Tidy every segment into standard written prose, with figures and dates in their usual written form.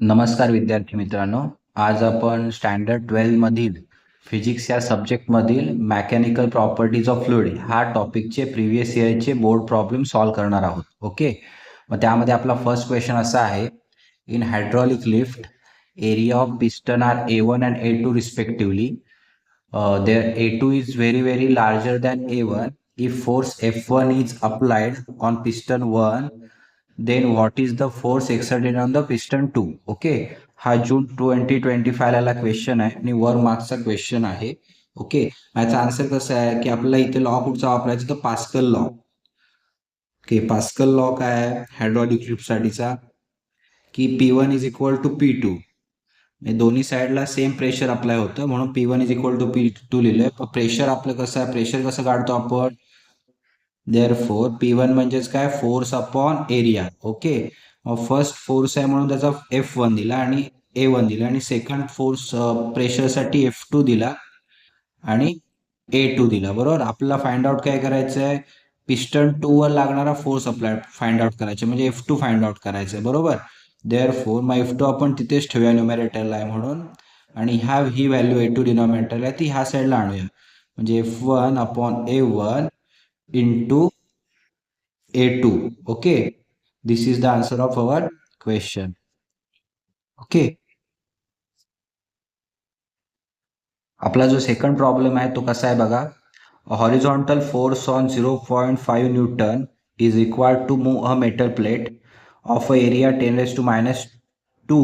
नमस्कार विद्यार्थी मित्रांनो. आज आपण स्टँडर्ड 12 मधील फिजिक्स या सब्जेक्टमधील मेकॅनिकल प्रॉपर्टीज ऑफ फ्लुइड हा टॉपिकचे प्रिव्हियस इयरचे बोर्ड प्रॉब्लेम सॉल्व्ह करणार आहोत. ओके, मग त्यामध्ये आपला फर्स्ट क्वेश्चन असा आहे, in hydraulic lift area of piston are A1 and A2 respectively. There A2 is very larger than A1. If force F1 is applied on piston 1, then what is the force exerted on the piston 2? Okay, हा जून 2025 ला question आहे आणि वर मार्क्सचा question आहे. Okay, याचा answer कसं आहे की आपल्याला इथे लॉ कुठचा वापरायचा, तर pascal law. Okay, pascal law काय आहे हायड्रॉलिक लिफ्टसाठीचा, की P1 is equal to P2. दोन्ही साईडला सेम प्रेशर अप्लाय होतं म्हणून P1 is equal to P2 लिहिलंय. पण प्रेशर आपलं कसं आहे, प्रेशर कसं काढतो आपण, देअरफोर P1 म्हणजेच काय, फोर्स अपॉन एरिया. ओके, मग फर्स्ट फोर्स आहे म्हणून त्याचा F1 दिला आणि A1 दिला, आणि सेकंड फोर्स प्रेशरसाठी F2 दिला आणि A2 दिला. बरोबर, आपल्याला फाइंड आउट काय करायचं आहे, पिस्टन 2 वर लागणारा फोर्स अप्लाय फाइंड आउट करायचा, म्हणजे F2 फाइंड आउट करायचं आहे. बरोबर, देअरफोर मग F2 आपण तिथेच ठेवूया न्यूमरेटरला आहे म्हणून, आणि ही व्हॅल्यू A2 डिनॉमिनेटरला आहे ती ह्या साईडला आणूया, म्हणजे F1 upon A1 into A2. Okay, this is the answer of our question. Okay, आपला जो सेकंड प्रॉब्लेम आहे तो कसा आहे बघा, horizontal force on 0.5 Newton is required to move a metal plate of a area 10 raised to minus 2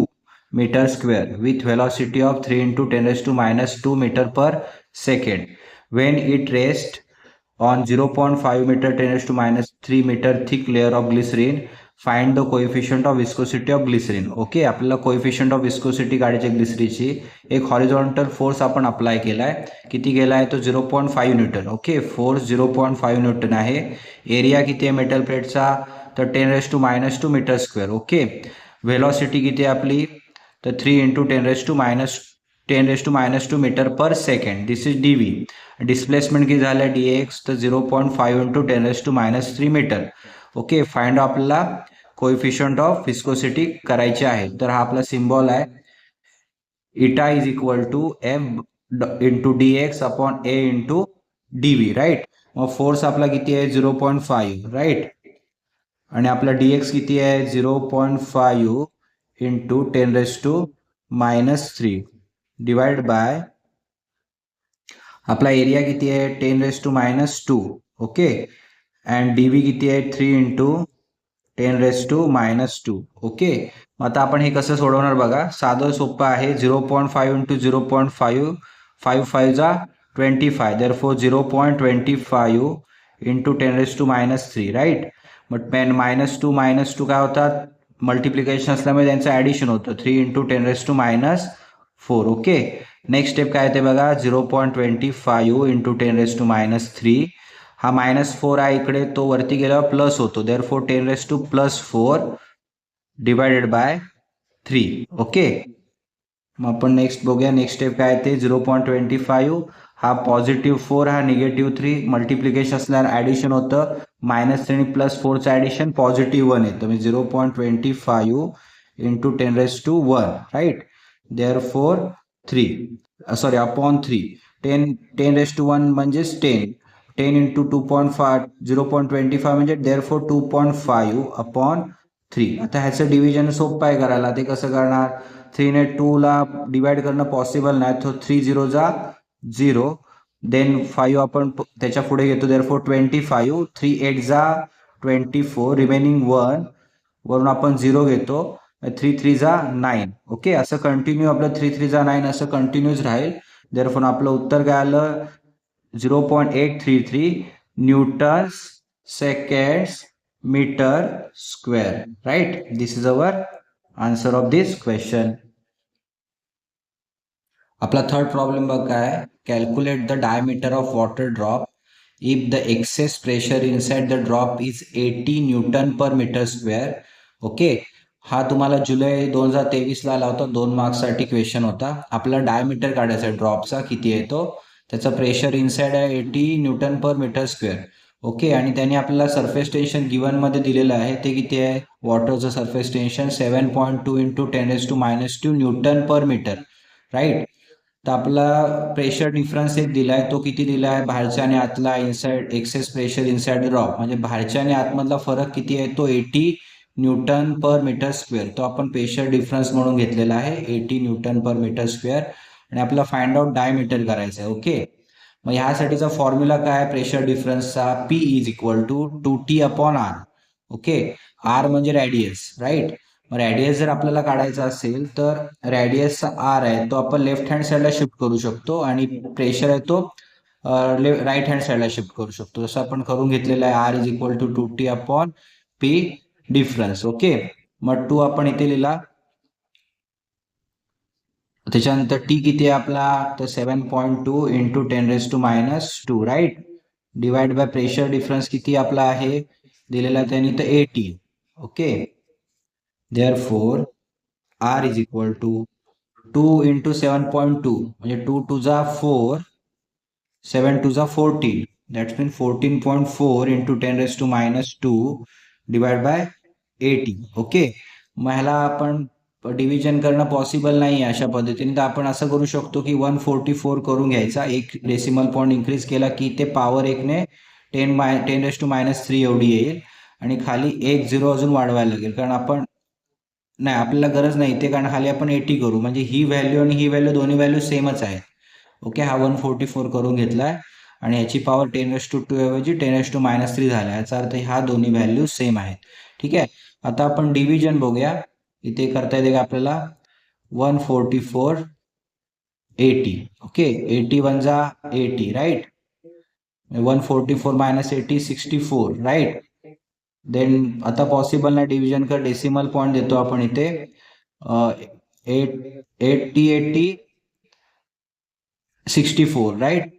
meter square with velocity of 3 into 10 raised to minus 2 meter per second. When it rests on 0.5 meter 10 raised to minus 3 meter thick layer of glycerine, find the coefficient of viscosity of glycerine. Okay, आपल्याला coefficient of viscosity काढायची ग्लिसरीची. एक horizontal force आपण apply केलाय, किती गेलाय तो 0.5 newton. Okay, force 0.5 newton आहे. Area किती आहे मेटल प्लेटचा, तर 10 raise to minus 2 metre square. Okay, velocity किती आहे आपली, तर 3 into 10 raise to minus 2 metre per second. This is DV. Displacement किती झालं DX, तर 0.5 into 10 raise to minus 3 metre. Okay, find आपल्याला कोएफिशियंट ऑफ विस्कोसिटी करायचे आहे. तर हा आपला सिम्बॉल आहे, eta is equal to F into DX upon A into DV. Right, मग फोर्स आपला किती आहे 0.5. राईट, आणि आपला DX किती आहे 0.5 into 10 raise to minus 3 divide by आपला एरिया किती आहे 10 raise to minus 2. Okay, and DV किती आहे 3 into 10 raise to minus 2. Okay, आता आपण हे कसं सोडवणार बघा, साधं सोपं आहे. 0.5 इंटू 0.5, 5 5 जा 25, therefore 0.25 into 10 raise to minus 3. Right, but minus two काय होतात, मल्टिप्लिकेशन असल्यामुळे त्यांचं ॲडिशन होतं, 3 into 10 raise to minus 4. Okay, next step काय ते बघा, 0.25 इंटू 10 रेस टू मायनस 3. हा -4 आहे इकडे, तो वरती गेल्यावर प्लस होतो, therefore 10 raise two plus 4 divided by 3. Okay, मग आपण नेक्स्ट बघूया, नेक्स्ट स्टेप काय ते 0.25, हा पॉझिटिव्ह 4, हा निगेटिव्ह 3, मल्टिप्लिकेशन असल्यावर ॲडिशन होतं, -3 आणि +4चं ॲडिशन पॉझिटिव्ह 1 येतं, म्हणजे 0.25 into 10 raise to 1. Right, therefore 3 sorry upon 3, 10 raise to 1 म्हणजेच 10 इंटू 2.5 0.25 म्हणजे देअरफोर 2.5 अपॉन 3. आता ह्याचं डिव्हिजन सोपं आहे करायला, ते कसं करणार, 3 ने 2 ला डिवाइड करणं पॉसिबल नाही, तो 3 0 जा 0, देन 5 आपण त्याच्या पुढे घेतो, देअरफोर 25, 3 8 जा 24, रिमेनिंग 1 वरून आपण 0 घेतो, 3 3 जा 9. ओके, असं कंटिन्यू आपलं 3 3 जा 9 असं कंटिन्यूच राहील. देअरफोर आपलं उत्तर काय आलं, 0.833 newtons seconds metre square. Right, this is our answer of this question. आपला थर्ड प्रॉब्लेम बघ काय, calculate the diameter of water drop if the excess pressure inside the drop is 80 newton per metre square. Okay, हा तुम्हाला जुलै 2023ला आला होता, 2 मार्क्ससाठी question होता. आपला diameter काढायचा ड्रॉपचा किती आहे तो, त्याचा प्रेशर इनसाइड आहे 80 newton per metre square. Okay. आणि त्यांनी आपल्याला सरफेस टेन्शन गिवन मध्ये दिलेलं आहे, ते किती आहे? वॉटरचं surface tension 7.2 into 10⁻⁻2 Newton per metre, right. तर आपला प्रेशर डिफरन्स एक दिलाय, तो किती दिलाय? बाहेरच्या आणि आतला inside access pressure inside drop, म्हणजे बाहेरच्या आणि आतमधला फरक किती आहे? तो 80 न्यूटन पर मीटर स्क्वेअर. तो आपण प्रेशर डिफरन्स म्हणून घेतलेला आहे, 80 न्यूटन पर मीटर स्क्वेअर. आणि आपला फाइंड आउट डायमीटर करायचा आहे. ओके. मग ह्यासाठीचा फॉर्म्युला काय आहे प्रेशर डिफरन्सचा? P is equal to 2T upon R. Okay. R म्हणजे रॅडियस, राईट. मग रॅडियस जर आपल्याला काढायचा असेल तर रॅडियसचा आर आहे तो आपण लेफ्ट हँड साईडला शिफ्ट करू शकतो, आणि प्रेशर आहे तो राईट हँड साईडला शिफ्ट करू शकतो. जसं आपण करून घेतलेलं आहे, R is equal to 2T upon P difference. Okay. मग 2 आपण इथे लिहिला. त्याच्यानंतर टी किती आहे आपला? तर 7.2 into 10⁻⁻², right. Divide by pressure difference किती आपला आहे दिलेला त्यांनी? तर 80. Okay. Therefore R is equal to 2 into 7.2, म्हणजे 2 टू जा 4, 7 टू जा 14, that's mean 14.4 into 10⁻⁻2 divide by 80. Okay. मग ह्याला आपण डिव्हिजन करणं पॉसिबल नाही आहे अशा पद्धतीने, तर आपण असं करू शकतो की 144 करून घ्यायचा. एक डेसिमल पॉईंट इन्क्रीज केला की ते पॉवर 1ने 10⁻³ एवढी येईल, आणि खाली एक 0 अजून वाढवायला लागेल, कारण आपण नाही, आपल्याला गरज नाही ते, कारण खाली आपण 80 करू, म्हणजे ही व्हॅल्यू आणि ही व्हॅल्यू दोन्ही व्हॅल्यू सेमच आहे. ओके. हा 144 करून घेतलाय, आणि याची पॉवर 10⁻² ऐवजी 10⁻³ झाला. याचा अर्थ ह्या दोन्ही व्हॅल्यू सेम आहेत. ठीक आहे. आता आपण डिव्हिजन बघूया. इथे करता येते का आपल्याला? 144 80. ओके. 80 वन जा 80, राईट. 144 minus 80 64, right. देन आता पॉसिबल नाही डिव्हिजन कर, डेसिमल पॉईंट देतो आपण इथे. 80 64, राईट.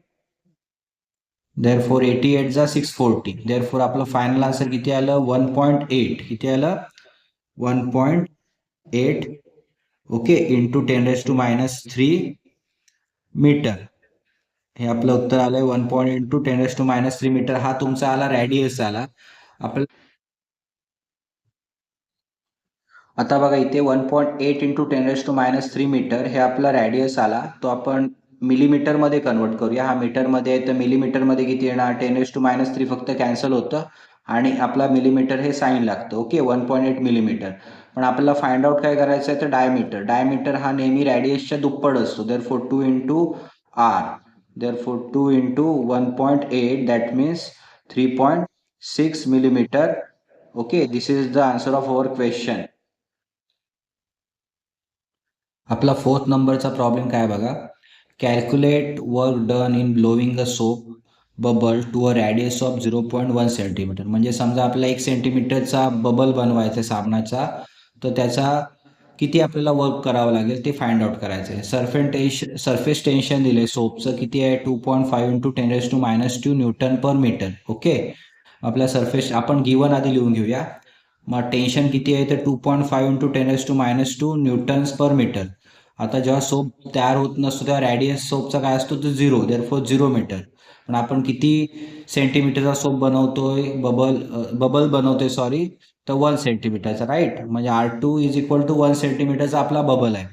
देअरफॉर 88 जा 640. देअरफॉर आपलं फायनल आन्सर किती आलं? 1.8. किती आलं? 1.8. ओके. Into 10⁻³ metre. हे आपलं उत्तर आलंय 1 इंटू 10⁻³ मीटर. हा तुमचा आला रॅडियस आला. आपल्याला आता बघा इथे 1.8 इंटू 10⁻³ मीटर हे आपला रॅडियस आला, तो आपण मिलीमीटरमध्ये कन्वर्ट करूया. हा मीटरमध्ये आहे, तर मिलीमीटरमध्ये किती येणार? 10⁻³ फक्त कॅन्सल होतं, आणि आपला मिलीमीटर हे साईन लागतं. ओके. 1.8 मिलीमीटर. पण आपल्याला फाइंड आउट काय करायचं आहे? तर डायमीटर. डायमीटर हा नेहमी रॅडियसच्या दुप्पट असतो. Therefore 2 into R. Therefore 2 into 1.8, that means 3.6 millimetre. Okay. This is the answer of our question. आपला 4th नंबरचा प्रॉब्लेम काय बघा. Calculate work done in blowing a soap bubble to a radius of 0.1 centimetre. म्हणजे समजा आपल्याला 1 सेंटीमीटरचा bubble बनवायचा साबणाचा, तर त्याचा किती आपल्याला वर्क करावं लागेल ते फाइंड आउट करायचं आहे. सरफेस टेन्शन दिले सोपचं किती आहे? 2.5 into 10⁻² Newton per metre. Okay. आपल्या सरफेस आपण गिवन आधी लिहून घेऊया. मग टेन्शन किती आहे? तर 2.5 इंटू 10⁻² न्यूटन्स पर मीटर. आता जेव्हा सोप तयार होत नसतो तेव्हा रॅडियस सोपचा काय असतो? तो 0, देअरफॉर 0 मीटर. पण आपण किती सेंटीमीटरचा सोप बनवतोय? बबल बनवतोय, सॉरी. तर 1 सेंटीमीटरचा, राईट. म्हणजे R2 इज इक्वल टू 1 सेंटीमीटरचा आपला बबल आहे.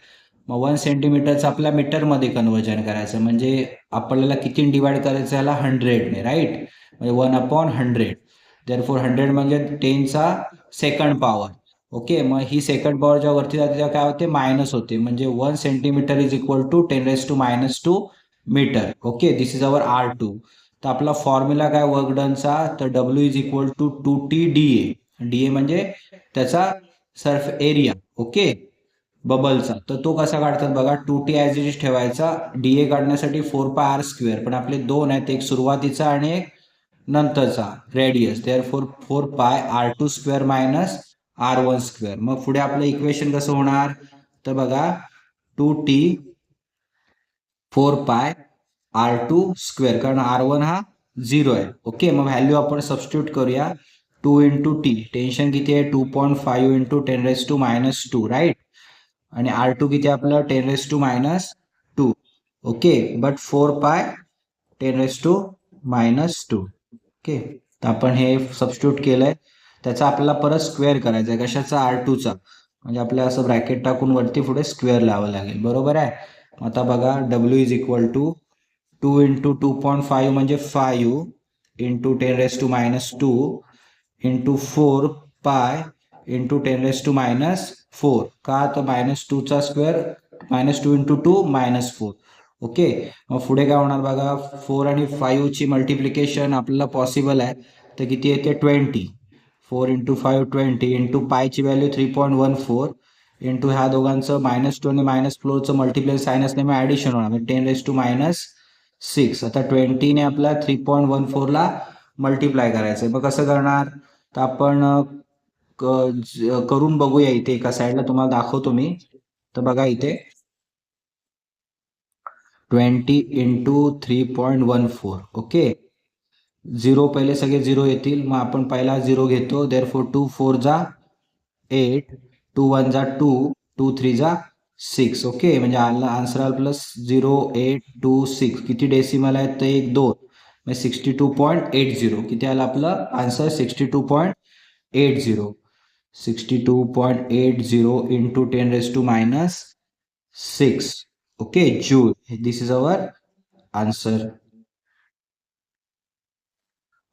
मग 1 सेंटीमीटरचा आपल्या मीटरमध्ये कन्वर्जन करायचं, म्हणजे आपल्याला किती डिवाइड करायचं याला? 100ने, राईट. म्हणजे 1/100. देअरफॉर 100 म्हणजे 10चा सेकंड पॉवर. ओके. मग ही सेकंड पॉवर जेव्हा वरती जाते तेव्हा काय होते? मायनस होते, म्हणजे 1 centimetre is equal to 10⁻² metre. Okay. This is our R2. तर आपला फॉर्म्युला काय वर्क डनचा? तर W is equal to 2T DA. DA म्हणजे त्याचा सर्फ एरिया. ओके. बबलचा. तर तो कसा काढतात बघा. 2T ॲज इट इज ठेवायचा. DA काढण्यासाठी 4πr², पण आपले दोन आहेत, एक सुरुवातीचा आणि एक नंतरचा radius. Therefore 4πr² minus R1². मग पुढे आपलं इक्वेशन कसं होणार? तर बघा 2T 4πr², कारण R1 हा 0 आहे. ओके. मग व्हॅल्यू आपण सबस्टिट्यूट करूया. 2 इंटू टी, टेन्शन किती आहे? 2.5 इंटू 10⁻², राईट. आणि R2 किती आपलं? 10⁻². ओके. बट 4π 10⁻². ओके. तर आपण हे सबस्टिट्यूट केलंय, त्याचा आपल्याला परत स्क्वेअर करायचा आहे. कशाचा? R2चा. म्हणजे आपल्याला असं ब्रॅकेट टाकून वरती पुढे स्क्वेअर लावावं लागेल. बरोबर आहे. आता बघा W is equal to 2 into 2.5 म्हणजे 5 इंटू 10⁻², इंटू 4 पाय इंटू 10⁻⁴. का? तर -2चा स्क्वेअर, -2 इंटू 2 -4. ओके. मग पुढे काय होणार बघा, 4 आणि 5 ची मल्टिप्लिकेशन आपल्याला पॉसिबल आहे, तर किती येते? 20. 4 इंटू 5 20 इंटू पायची व्हॅल्यू 3.14 इंटू ह्या दोघांचं -2 आणि -4चं मल्टिप्लाय साईन असल्यामुळे ॲडिशन होणार, म्हणजे 10⁻⁶. आता 20ने आपला 3.14ला मल्टिप्लाय करायचं आहे. मग कसं करणार? तर आपण करून बघूया. इथे एका साईडला तुम्हाला दाखवतो मी. तर बघा इथे 20 इंटू 3.14. ओके. 0 पहिले सगळे 0 येतील, मग आपण पहिला 0 घेतो. देअरफॉर 2 4 जा 8, 2 1 जा 2, 2 3 जा 6. ओके. म्हणजे आन्सर आला प्लस 0826. किती डेसिमल आहेत? तर 1 2, म्हणजे 62.80. किती आलं आपलं answer? 62.80. 62.80 into 10⁻⁶. Okay, joule. This is our answer.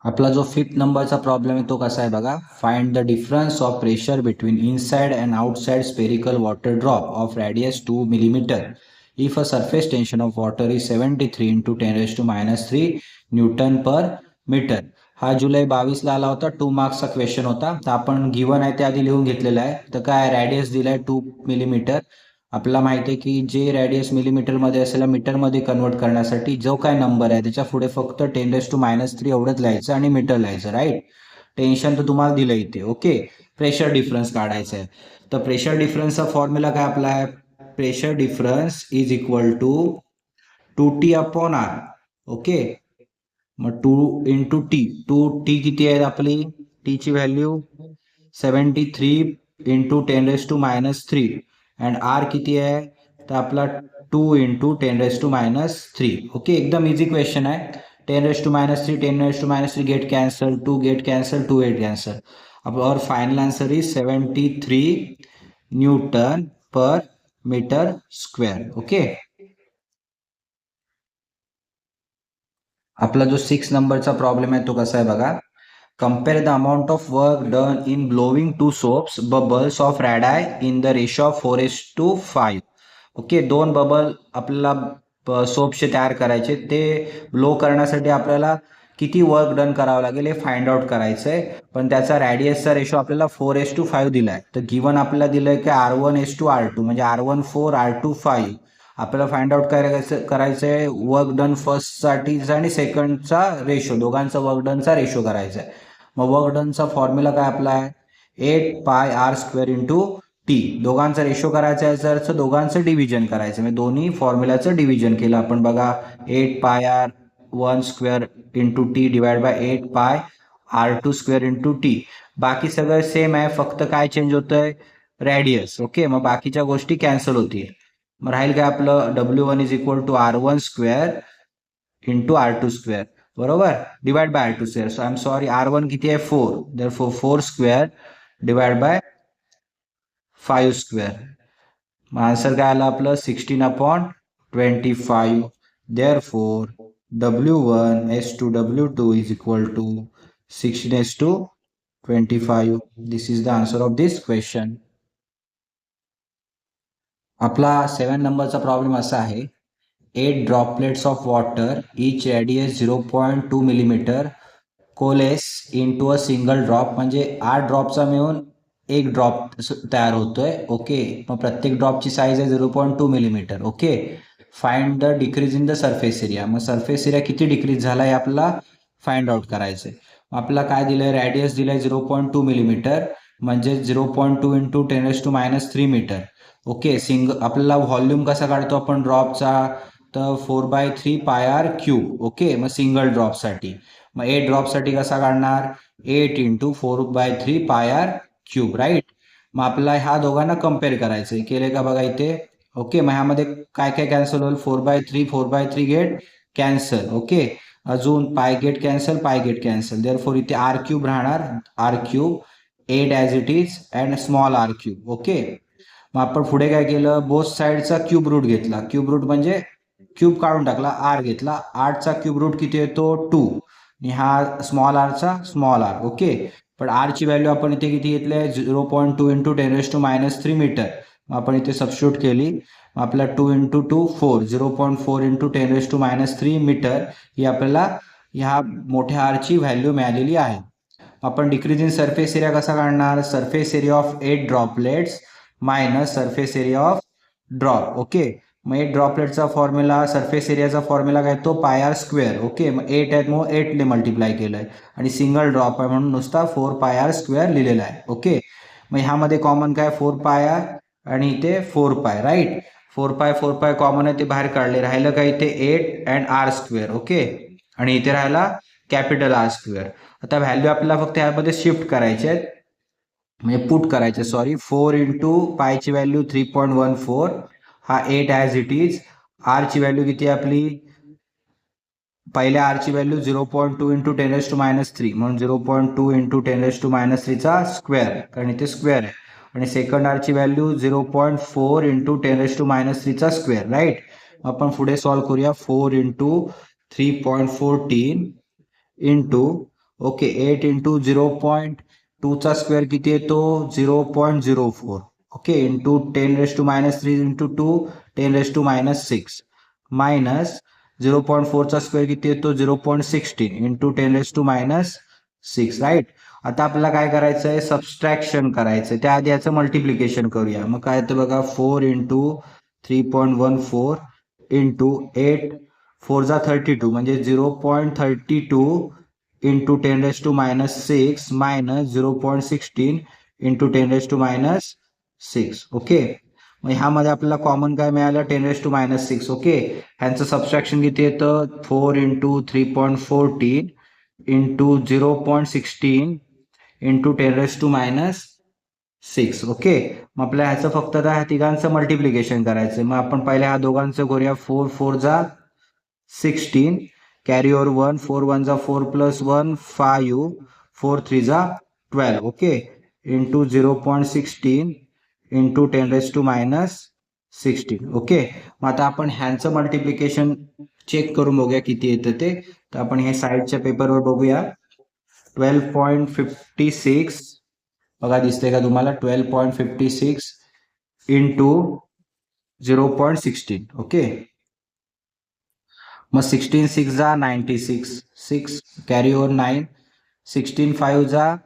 आपला जो 5th नंबरचा प्रॉब्लेम आहे तो कसा आहे बघा. Find the difference of pressure between inside and outside spherical water drop of radius 2 millimetre if a surface tension of water is 73 into 10⁻³ newton per metre. हा जुलै 22ला आला होता. 2 मार्क्सचा क्वेश्चन होता. तर आपण गिवन आहे ते आधी लिहून घेतलेलं आहे. तर काय रेडियस दिलाय 2 मिलीमीटर. आपल्याला माहिती आहे की जे रेडियस मिलीमीटरमध्ये असेल मीटरमध्ये कन्वर्ट करण्यासाठी जो काय नंबर आहे त्याच्या पुढे फक्त 10⁻³ एवढंच लिहायचं आणि मीटर लिहायचं. राईट. टेन्शन तर तुम्हाला दिलं इथे. ओके. प्रेशर डिफरन्स काढायचं आहे. तर प्रेशर डिफरन्सचा फॉर्म्युला काय आपला आहे? Pressure difference is equal to 2T upon R. Okay. मग 2 इंटू टी. 2T किती आहे आपली? टीची व्हॅल्यू 73 इंटू 10⁻³ अँड आर किती आहे? तर आपला 2 इंटू 10⁻³. ओके. एकदम इझी क्वेश्चन आहे. 10⁻³ 10⁻³ get cancel, 2 get cancel, 2 get cancel. और final answer is 73 newton per metre square. Okay. आपला जो 6 नंबरचा प्रॉब्लेम आहे तो कसा आहे बघा. Compare the amount of work done in blowing 2 soaps bubbles of radii in the ratio of 4:5. Okay. 2 bubble आपल्याला सोप्सचे तयार करायचे. ते ब्लो करण्यासाठी आपल्याला किती वर्क डन करावं लागेल हे फाइंड आउट करायचं आहे. पण त्याचा रॅडियसचा रेशो आपल्याला 4:5 दिला आहे. तर गिवन आपल्याला दिलं आहे की R1:R2 म्हणजे R1 4 R2 5. आपल्याला फाइंड आउट करायचं आहे वर्क डन फर्स्टसाठीचा आणि सेकंडचा रेशो, दोघांचा वर्क डनचा रेशो करायचा आहे. मग वर्क डनचा फॉर्म्युला काय आपला आहे? 8πr² into T. दोघांचा रेशो करायचा आहे याचा अर्थ दोघांचं डिव्हिजन करायचं, म्हणजे दोन्ही फॉर्म्युलाचं डिव्हिजन केलं आपण बघा. 8πr1² into T divide by 8πr2² into T. बाकी सगळं सेम आहे, फक्त काय चेंज होतंय? रॅडियस. ओके. मग बाकीच्या गोष्टी कॅन्सल होतील. मग राहील काय आपलं? W1 is equal to R1² into R2². बरोबर. Divide by R2². So I am sorry, R1 किती आहे? 4. Therefore 4² divide by 5². मग आन्सर काय आलं आपलं? 16/25. Therefore W1:2 W2 is equal to 16:25. This is the answer of this question. आपला 7 नंबरचा problem असा आहे. 8 droplets of water each radius 0.2 millimetre coalesce into a single drop. म्हणजे 8 ड्रॉपचा मिळून एक ड्रॉप तयार होतोय. ओके. मग प्रत्येक ड्रॉपची साईज आहे 0.2 millimetre. Okay. Find the decrease in the surface area. मग सरफेस एरिया किती डिक्रीज झाला आहे आपल्याला फाइंड आउट करायचं आहे. आपल्याला काय दिलंय? रॅडियस दिलाय 0.2 मिलीमीटर म्हणजे 0.2 इंटू 10⁻³ मीटर. ओके. आपल्याला व्हॉल्यूम कसा काढतो आपण ड्रॉपचा? तर 4/3πr³. ओके. मग सिंगल ड्रॉपसाठी. मग 8 ड्रॉपसाठी कसा काढणार? 8 इंटू 4/3πr³. राईट. मग आपल्याला ह्या दोघांना कम्पेअर करायचं. केले का बघा इथे. ओके. मग ह्यामध्ये काय काय कॅन्सल होईल? 4/3 4/3 गेट कॅन्सल. ओके. अजून पाय गेट कॅन्सल देअरफॉर इथे आर क्यूब राहणार, R cube 8 as it is and small R cube. Okay, मग आपण पुढे काय केलं, बोथ साईडचा क्यूब रूट घेतला. क्यूब रूट म्हणजे क्यूब काढून टाकला, आर घेतला. 8चा क्यूब रूट किती येतो 2 आणि हा स्मॉल आरचा स्मॉल आर. ओके, पण आरची व्हॅल्यू आपण इथे किती घेतली आहे 0.2 इंटू 10⁻³ मीटर. मग आपण इथे सबस्टिट्यूट केली, आपला 2 इंटू 2 4, 0.4 इंटू 10⁻³ मीटर ही आपल्याला ह्या मोठ्या आरची व्हॅल्यू मिळालेली आहे. आपण डिक्रीज इन सरफेस एरिया कसा काढणार, surface area of 8 droplets minus surface area of drop. Okay, मग 8 ड्रॉपलेटचा फॉर्म्युला, सरफेस एरियाचा फॉर्म्युला काय तो पाय आर स्क्वेअर. ओके, मग 8 आहेत मग 8ने मल्टिप्लाय केलंय आणि सिंगल ड्रॉप आहे म्हणून नुसता 4 पाय आर स्क्वेअर लिहिलेला आहे. ओके, मग ह्यामध्ये कॉमन काय 4 पाय आर आणि इथे 4 पाय. राईट, 4 पाय कॉमन आहे ते बाहेर काढले, राहिलं काय इथे 8 अँड आर स्क्वेअर. ओके, आणि इथे राहिला कॅपिटल आर स्क्वेअर. आता व्हॅल्यू आपल्याला फक्त ह्यामध्ये शिफ्ट करायचे आहेत, म्हणजे पुट करायचे. सॉरी, 4 इंटू पायची व्हॅल्यू 3.14, हा 8 as it is. Archi value किती आहे आपली, पहिल्या आरची व्हॅल्यू 0.2 इंटू 10⁻³ म्हणून 0.2 इंटू 10⁻³ स्क्वेअर, कारण इथे स्क्वेअर आहे. आणि सेकंड आरची व्हॅल्यू 0.4 इंटू 10⁻³ स्क्वेअर. राईट, आपण पुढे सॉल्व्ह करूया. 4 इंटू 3.14 इंटू ओके 8 इंटू 0.2चा स्क्वेअर किती येतो 0.04. ओके, इंटू 10⁻³ इंटू 2 10⁻6 मायनस 0.4चा स्क्वेअर किती येतो 0.16 इंटू 10⁻6. राईट, आता आपल्याला काय करायचं आहे, सबस्ट्रॅक्शन करायचं आहे. त्याआधी याचं मल्टिप्लिकेशन करूया. मग काय येतं बघा, 4 इंटू 3.14 इंटू 8 4 जा 32 म्हणजे 0.32 इंटू 10⁻6 मायनस 0.16 इंटू 10⁻6. ओके, मग ह्यामध्ये आपल्याला कॉमन काय मिळालं 10⁻6. ओके, ह्यांचं सबस्ट्रॅक्शन किती येतं 4 इंटू 3.14 इंटू 0.16 इंटू 10⁻6. ओके, मग आपल्या ह्याचं फक्त ह्या तिघांचं मल्टिप्लिकेशन करायचं. मग आपण पहिले ह्या दोघांचं करूया. 4 4 जा 16, कॅरी ओव्हर 1, 4 1 जा 4 प्लस 1 5, 4 3 जा 12. Okay, into 0.16 into 10⁻16. ओके, मग आता आपण ह्यांचं मल्टिप्लिकेशन चेक करून बघूया किती येतं ते. तर आपण हे साईडच्या पेपरवर बघूया. 12.56 बघा, दिसतंय का तुम्हाला 12.56 इंटू 0.16. ओके, मग 16 6 जा 96, 6 कॅरी ओव्हर 9, 16 5 जा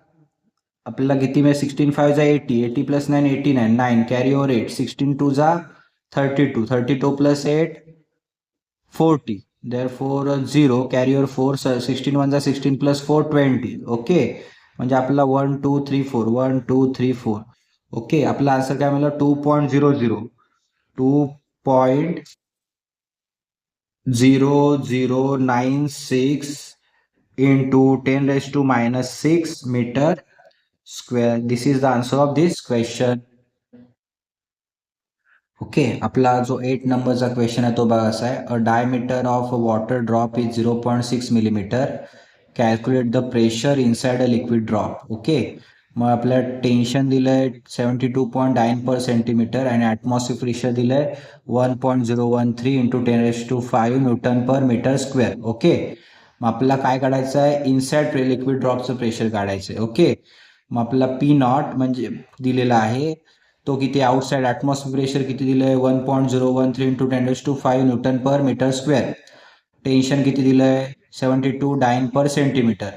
आपल्याला किती मिळेल 16 5 जा 80, 80 प्लस 9 89, 9 कॅरी ओव्हर 8, 16 2 जा 32, 32 प्लस 8 40, देअरफॉर 0 कॅरी ओव्हर 4, 16 1 जा 16 प्लस 4 20. ओके, म्हणजे आपल्याला 1 2 3 4 1 2 3 4. ओके, आपला आन्सर काय मिळाला 2.00, 2.0096 into 10⁻6 meter square. This is the answer of this question. Okay, आपला जो 8 नंबरचा क्वेश्चन आहे तो बघा असा आहे. A diameter of a water drop is 0.6 millimetre. Calculate the pressure inside a liquid drop. Okay, मग आपल्याला टेन्शन दिलं आहे 72.9 पर सेंटीमीटर आणि ॲटमॉस्फिअर प्रेशर दिलं आहे 1.013 into 10⁵ Newton per metre square. Okay, मग आपल्याला काय काढायचं आहे इनसाइड लिक्विड ड्रॉपचं प्रेशर काढायचं आहे. ओके, मग आपल्याला P0 म्हणजे दिलेला आहे तो किती, आउटसाइड ॲटमॉस्फिअर प्रेशर किती दिलं आहे 1.013 into 10⁵ Newton per metre square. Tension किती दिलं आहे 72 पर सेंटीमीटर.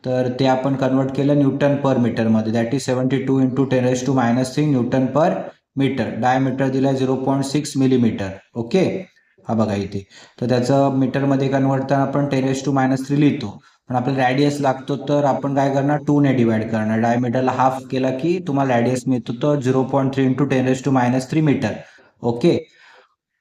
तर ते आपण कन्वर्ट केलं न्यूटन पर मीटरमध्ये, that is 72 into 10⁻³ newton per metre. Diameter दिला आहे 0.6 मिलीमीटर. ओके, हा बघा इथे, तर त्याचं मीटरमध्ये कन्वर्ट करताना आपण 10⁻³ लिहितो, पण आपल्याला रॅडियस लागतो तर आपण काय करणार 2ने डिवाइड करणार. डायमीटरला हाफ केला की तुम्हाला रॅडियस मिळतो तर 0.3 इंटू 10⁻³ मीटर. ओके,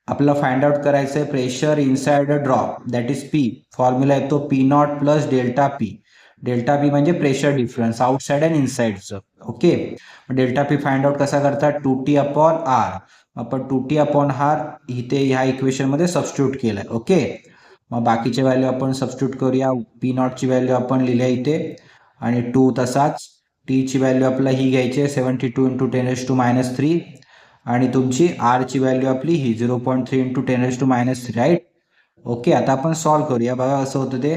आपल्याला फाइंड आउट करायचं आहे pressure inside a drop, that is P. Formula येतो P0 plus delta P. Delta P म्हणजे प्रेशर डिफरन्स आउटसाइड अँड इनसाइडचं. Okay, delta P find out कसा करतात 2T/R. आपण 2T/R इथे ह्या इक्वेशनमध्ये सबस्टिट्यूट केलंय. ओके, मग बाकीचे व्हॅल्यू आपण सबस्टिट्यूट करूया. पी नॉटची व्हॅल्यू आपण लिहिल्या इथे आणि 2 तसाच. टीची व्हॅल्यू आपल्याला ही घ्यायची आहे 72 इंटू 10⁻³ आणि तुमची आरची व्हॅल्यू आपली ही 0.3 इंटू 10⁻³ राईट. ओके, आता आपण सॉल्व करूया. बघा कसं होतं ते.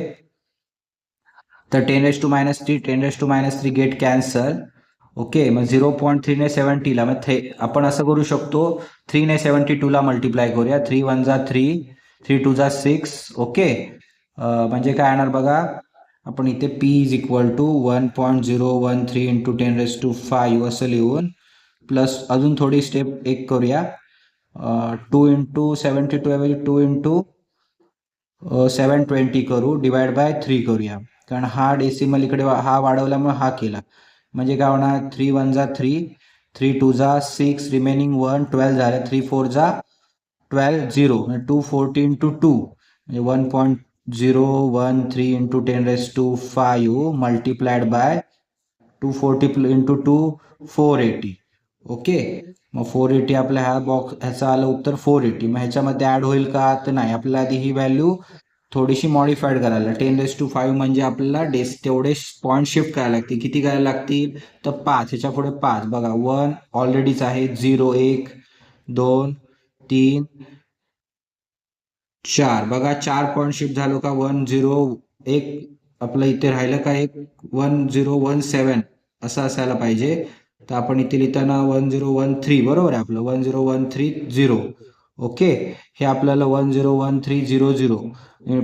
तर 10⁻³ 10⁻³ गेट कॅन्सल. ओके, मग 0.3 ने 70ला मग आपण असं करू शकतो 3 ने 72ला मल्टिप्लाय करूया. 3 1 जा 3, 3 2 जा 6. ओके, म्हणजे काय येणार बघा. आपण इथे P is equal to 1.013 into 10⁵ असं लिहून प्लस अजून थोडी स्टेप एक करूया. 2 इंटू 72 ऐवजी 2 इंटू 720 करू, डिवाइड बाय 3 करूया. कारण हा डेसिमल इकडे हा वाढवल्यामुळे हा केला. म्हणजे काय होणार 3 1 जा 3, 3 2 जा 6, रिमेनिंग 1 12 झालं. 3 4 जा 12 0 म्हणजे 240 इंटू 2 म्हणजे 1.013 into 10⁵ multiplied by 240 into 2 480. Okay, मग 480 आपल्या ह्या बॉक्स ह्याचं आलं उत्तर 480. मग ह्याच्यामध्ये ॲड होईल का तर नाही. आपल्याला आधी ही व्हॅल्यू थोडीशी मॉडिफाईड करायला 10⁵ म्हणजे आपल्याला तेवढे पॉईंट शिफ्ट करायला लागतील. किती करायला लागतील तर 5. ह्याच्या पुढे 5 बघा 1 ऑलरेडीच आहे. 0 1 2 3 4 बघा 4 पॉईंट शिफ्ट झालो का 1 0 1 आपलं इथे राहिलं का एक 1017 असं असायला पाहिजे. तर आपण इथे लिहिताना 1013 बरोबर आहे आपलं 1013 ओके, हे आपल्याला 101300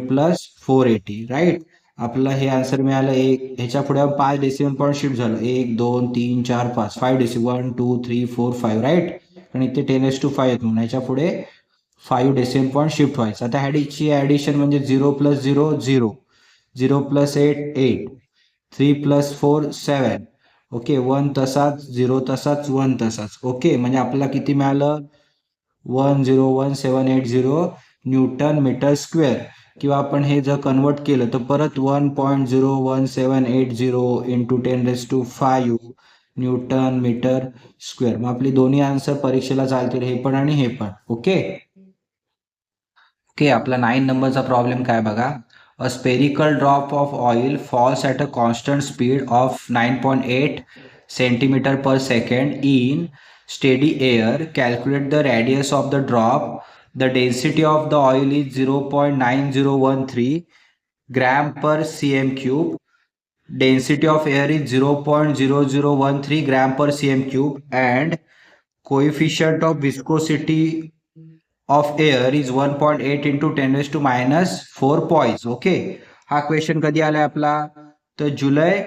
प्लस 480 राईट. आपलं हे आन्सर मिळालं. एक ह्याच्या पुढे 5 डेसिमल पॉईंट शिफ्ट झालं 1 2 3 4 5 5 डेसिमल 1 2 3 4 5 राईट. आणि इथे 10⁵ येत म्हणून ह्याच्या पुढे 5 डेसिमल पॉईंट शिफ्ट व्हायचं. आता ह्याची ॲडिशन म्हणजे 0 + 0 0, 0 + 8 8, 3 + 4 7. ओके, 1 तसाच 0 तसाच 1 तसाच. ओके, म्हणजे आपल्याला किती मिळालं 101,780 न्यूटन मीटर स्क्वेअर. किंवा आपण हे जर कन्वर्ट केलं तर परत 1.01780 इंटू 10⁵ न्यूटन मीटर स्क्वेअर. मग आपली दोन्ही आन्सर परीक्षेला चालतील, हे पण आणि हे पण. ओके ओके, आपला 9 नंबरचा प्रॉब्लेम काय बघा. A spherical drop of oil falls at a constant speed of 9.8 centimeter per second in steady air. Calculate the radius of the drop. The density of the oil is 0.9013 gram per cm cube. Density of air is 0.0013 gram per cm cube and coefficient of viscosity of air is 1.8 into 10⁻⁴ poise. Okay, हा question कधी आलाय आपला तर जुलै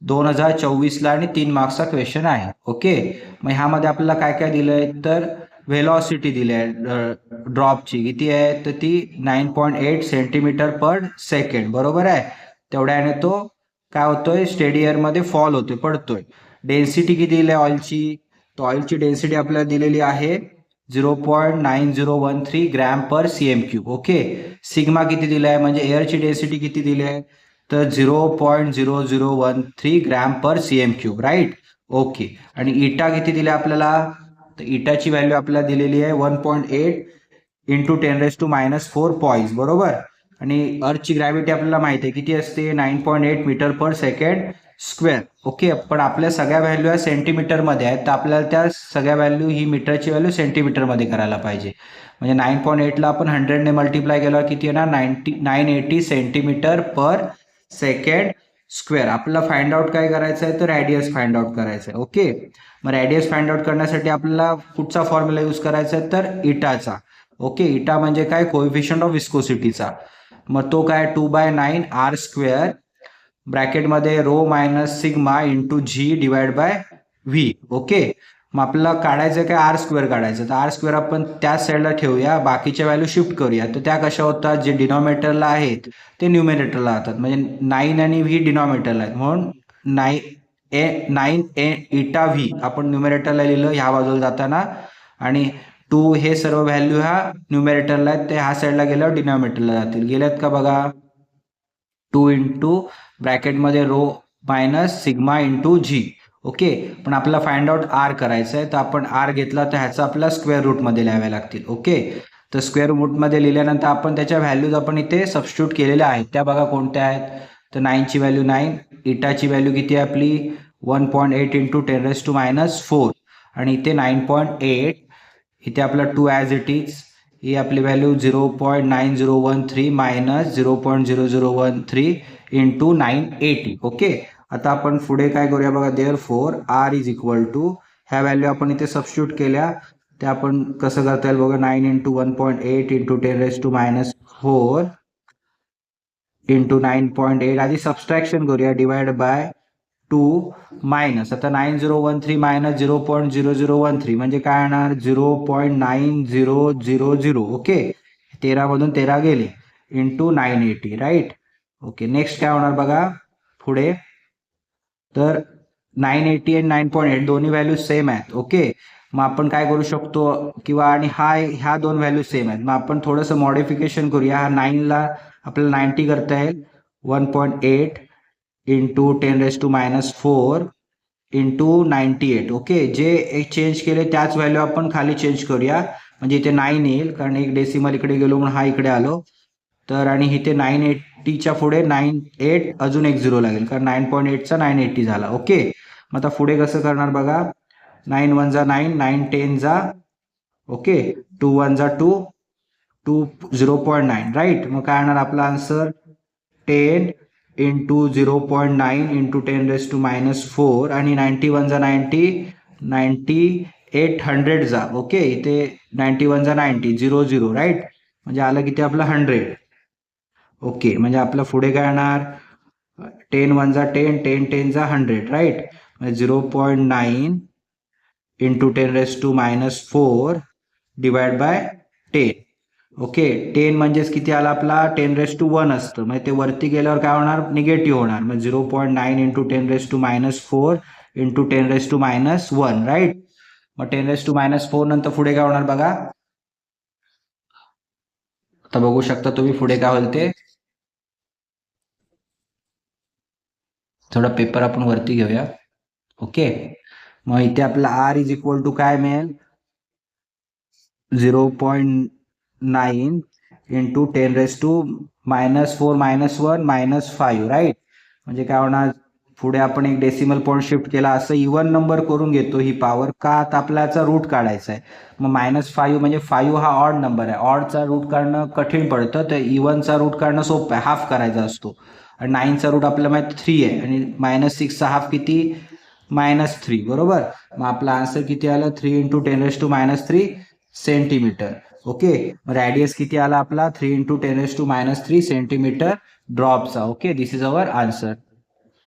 2024ला आणि 3 मार्क्सचा question आहे. Okay, मग ह्यामध्ये आपल्याला काय काय दिलंय तर व्हेलॉसिटी दिली आहे ड्रॉपची. किती आहे तर ती 9.8 cm/s बरोबर आहे. तेवढ्याने तो काय होतोय स्टेडी एअरमध्ये फॉल होतोय, पडतोय. डेन्सिटी किती दिली आहे ऑइलची, तर ऑइलची डेन्सिटी आपल्याला दिलेली आहे 0.9013 gram per cm cube. Okay, sigma किती दिला आहे म्हणजे एअरची डेन्सिटी किती दिली आहे तर 0.0013 gram per cm cube right. Okay, आणि इटा किती दिल्या आपल्याला तर इटाची व्हॅल्यू आपल्याला दिलेली आहे 1.8 इंटू 10⁻⁴ पॉईज बरोबर. आणि अर्थची ग्रॅव्हिटी आपल्याला माहिती आहे किती असते 9.8 metre per second square. Okay, पण आपल्या सगळ्या व्हॅल्यू या सेंटीमीटरमध्ये आहेत तर आपल्याला त्या सगळ्या व्हॅल्यू ही मीटरची व्हॅल्यू सेंटीमीटरमध्ये करायला पाहिजे. म्हणजे 9.8ला आपण 100ने मल्टिप्लाय केल्यावर किती येणार 980 सेंटीमीटर पर सेकंड स्क्वेअर. आपल्याला फाइंड आउट काय करायचं आहे तर रॅडियस फाइंड आउट करायचं आहे. ओके, मग रॅडियस फाइंड आउट करण्यासाठी आपल्याला कुठचा फॉर्म्युला यूज करायचा आहे तर इटाचा. ओके, इटा म्हणजे काय कोएफिशियंट ऑफ विस्कोसिटीचा. मग तो काय 2/9 r स्क्वेअर ब्रॅकेटमध्ये rho minus sigma into G divide by V. Okay, मग आपल्याला काढायचं काय आर स्क्वेअर काढायचं तर आर स्क्वेअर आपण त्याच साईडला ठेवूया, बाकीच्या व्हॅल्यू शिफ्ट करूया. तर त्या कशा होतात जे डिनॉमिनेटरला आहेत ते न्यूमिनेटरला जातात. म्हणजे 9 आणि व्ही डिनॉमिनेटरला आहेत म्हणून 9 इटा व्ही आपण न्यूमिनेटरला लिहिलं ह्या बाजूला जाताना आणि 2 हे सर्व व्हॅल्यू ह्या न्यूमिनेटरला आहेत ते ह्या साईडला गेल्यावर डिनॉमिनेटरला जातील. गेल्यात का बघा 2 इंटू ब्रॅकेटमध्ये rho minus sigma into G. Okay, पण आपल्याला फाइंड आउट आर करायचं आहे तर आपण आर घेतला तर ह्याचा आपल्याला स्क्वेअर रूटमध्ये लिहावे लागतील. ओके, तर स्क्वेअर रूटमध्ये लिहिल्यानंतर आपण त्याच्या व्हॅल्यूज आपण इथे सबस्टिट्यूट केलेल्या आहेत. त्या बघा कोणत्या आहेत. तर 9ची व्हॅल्यू 9, इटाची व्हॅल्यू किती आहे आपली 1.8 इंटू 10⁻⁴ आणि इथे 9.8. इथे आपला 2 ॲज इट इज. ही आपली व्हॅल्यू 0.9013 मायनस 0.0013 इंटू 980. ओके. आता आपण पुढे काय करूया बघा. Therefore R is equal to ह्या व्हॅल्यू आपण इथे सबस्टिट्यूट केल्या. ते आपण कसं करता येईल बघा. 9 इंटू 1.8 इंटू 10⁻⁴ इंटू 9.8. आधी सबस्ट्रॅक्शन करूया. Divide by 2 minus. आता 9013 मायनस 0.0013 म्हणजे काय येणार 0.9000. ओके. 13 मधून 13 गेले इंटू 980. राईट. ओके. नेक्स्ट काय होणार बघा पुढे. तर 980 आणि 9.8 दोन्ही व्हॅल्यू सेम आहेत. ओके. मग आपण काय करू शकतो किंवा आणि ह्या दोन व्हॅल्यू सेम आहेत. मग आपण थोडंसं मॉडिफिकेशन करूया. हा 9ला आपल्याला 90 करता येईल. 1.8 इंटू 10⁻⁴ इंटू 98. ओके. जे चेंज केले त्याच व्हॅल्यू आपण खाली चेंज करूया. म्हणजे इथे 9 येईल कारण एक डेसिमल इकडे गेलो म्हणून हा इकडे आलो. तर आणि इथे 980च्या पुढे 98 अजून एक 0 लागेल कारण 9.8चा 980 झाला. ओके. मग आता पुढे कसं करणार बघा. 9 1 जा 9, 9 10 जा. ओके. 2 1 जा 2, 2 0.9. राईट. मग काय येणार आपला आन्सर 10 इंटू 0.9 इंटू 10⁻⁴ आणि 91 जा 90, 9800 जा. ओके. इथे 91 जा 90, 00. राईट. म्हणजे आलं किती आपलं 100. ओके. म्हणजे आपलं पुढे काय येणार 10 1 जा 10, 10 10 जा 100. राईट. म्हणजे 0.9 इंटू 10⁻⁴ डिवाइड बाय 10. ओके. 10 म्हणजेच किती आला आपला 10⁻⁴ असतं. म्हणजे ते वरती गेल्यावर काय होणार निगेटिव्ह होणार. मग 0.9 इंटू 10⁻⁴ इंटू 10⁻⁻1. राईट. मग 10⁻⁴ नंतर पुढे काय होणार बघा. आता बघू शकता तुम्ही पुढे काय होईल ते. थोडा पेपर आपण वरती घेऊया. ओके. मग इथे आपला आर इज इक्वल टू काय मिळेल 0.9 इंटू 10⁻⁻⁴ -1 -5. म्हणजे काय होणार पुढे आपण एक डेसिमल पॉईंट शिफ्ट केला. असं इवन नंबर करून घेतो ही पॉवर का आता आपल्याचा रूट काढायचा आहे. मग -5 म्हणजे 5 हा ऑड नंबर आहे. ऑडचा रूट काढणं कठीण पडतं. तर इवनचा रूट काढणं सोपं आहे. हाफ करायचा असतो. आणि 9चा रूट आपल्याला माहिती 3 आहे आणि -6चा हाफ किती -3. बरोबर. मग आपला आन्सर किती आलं 3 इंटू 10⁻³ सेंटीमीटर. ओके. रॅडियस किती आला आपला 3 इंटू 10⁻³ सेंटीमीटर ड्रॉपचा. Okay. This is our answer.